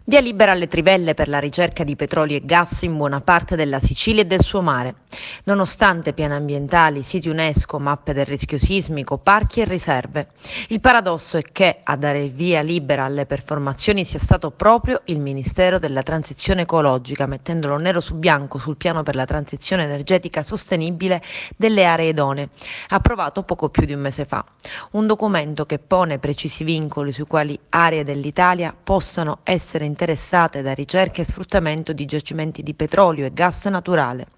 Via libera alle trivelle per la ricerca di petrolio e gas in buona parte della Sicilia e del suo mare. Nonostante piani ambientali, siti UNESCO, mappe del rischio sismico, parchi e riserve. Il paradosso è che a dare il via libera alle performazioni sia stato proprio il Ministero della Transizione Ecologica, mettendolo nero su bianco sul piano per la transizione energetica sostenibile delle aree idonee, approvato poco più di un mese fa. Un documento che pone precisi vincoli sui quali aree dell'Italia possano essere interessate da ricerche e sfruttamento di giacimenti di petrolio e gas naturale.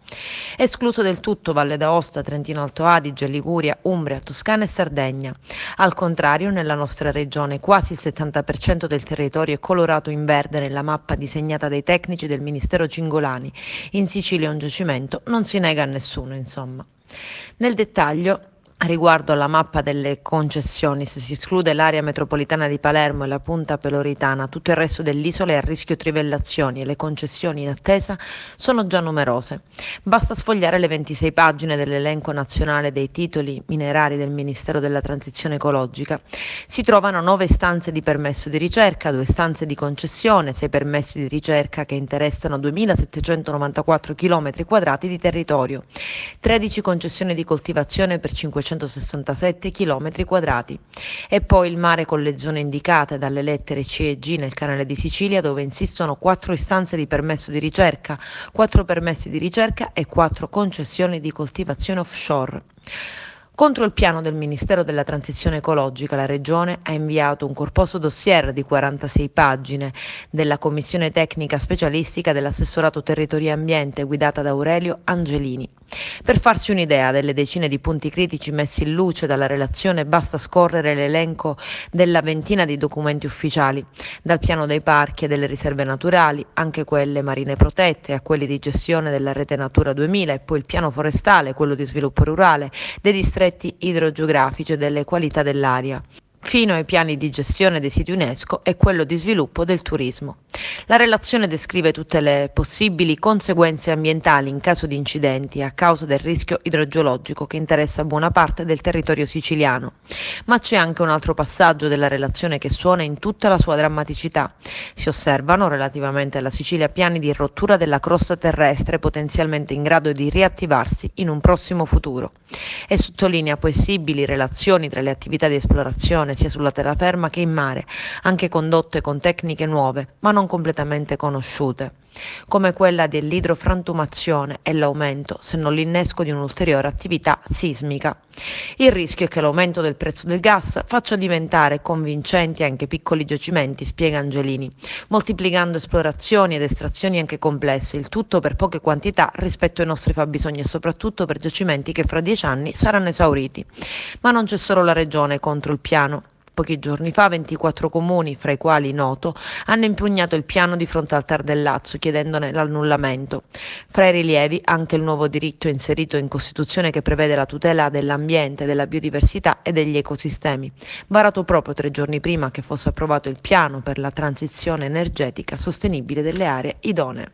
Escluso del tutto Valle d'Aosta, Trentino Alto Adige, Liguria, Umbria, Toscana e Sardegna. Al contrario, nella nostra regione quasi il 70% del territorio è colorato in verde nella mappa disegnata dai tecnici del Ministero Cingolani. In Sicilia un giacimento non si nega a nessuno, insomma. Nel dettaglio, riguardo alla mappa delle concessioni, se si esclude l'area metropolitana di Palermo e la Punta Peloritana, tutto il resto dell'isola è a rischio trivellazioni e le concessioni in attesa sono già numerose. Basta sfogliare le 26 pagine dell'elenco nazionale dei titoli minerari del Ministero della Transizione Ecologica. Si trovano 9 istanze di permesso di ricerca, 2 istanze di concessione, 6 permessi di ricerca che interessano 2.794 km² di territorio, 13 concessioni di coltivazione per 567 km². E poi il mare con le zone indicate dalle lettere C e G nel canale di Sicilia, dove insistono 4 istanze di permesso di ricerca, 4 permessi di ricerca e 4 concessioni di coltivazione offshore. Contro il piano del Ministero della Transizione Ecologica, la Regione ha inviato un corposo dossier di 46 pagine della Commissione Tecnica Specialistica dell'Assessorato Territorio e Ambiente guidata da Aurelio Angelini. Per farsi un'idea delle decine di punti critici messi in luce dalla relazione, basta scorrere l'elenco della ventina di documenti ufficiali, dal piano dei parchi e delle riserve naturali, anche quelle marine protette, a quelli di gestione della rete Natura 2000 e poi il piano forestale, quello di sviluppo rurale, dei distretti idrogeografici e delle qualità dell'aria, fino ai piani di gestione dei siti UNESCO e quello di sviluppo del turismo. La relazione descrive tutte le possibili conseguenze ambientali in caso di incidenti a causa del rischio idrogeologico che interessa buona parte del territorio siciliano. Ma c'è anche un altro passaggio della relazione che suona in tutta la sua drammaticità. Si osservano, relativamente alla Sicilia, piani di rottura della crosta terrestre potenzialmente in grado di riattivarsi in un prossimo futuro. E sottolinea possibili relazioni tra le attività di esplorazione sia sulla terraferma che in mare, anche condotte con tecniche nuove, ma non completamente conosciute, come quella dell'idrofrantumazione e l'aumento, se non l'innesco di un'ulteriore attività sismica. Il rischio è che l'aumento del prezzo del gas faccia diventare convincenti anche piccoli giacimenti, spiega Angelini, moltiplicando esplorazioni ed estrazioni anche complesse, il tutto per poche quantità rispetto ai nostri fabbisogni e soprattutto per giacimenti che fra 10 anni saranno esauriti. Ma non c'è solo la Regione contro il piano. Pochi giorni fa 24 comuni, fra i quali Noto, hanno impugnato il piano di fronte al TAR del Lazio chiedendone l'annullamento. Fra i rilievi anche il nuovo diritto inserito in Costituzione che prevede la tutela dell'ambiente, della biodiversità e degli ecosistemi, varato proprio 3 giorni prima che fosse approvato il piano per la transizione energetica sostenibile delle aree idonee.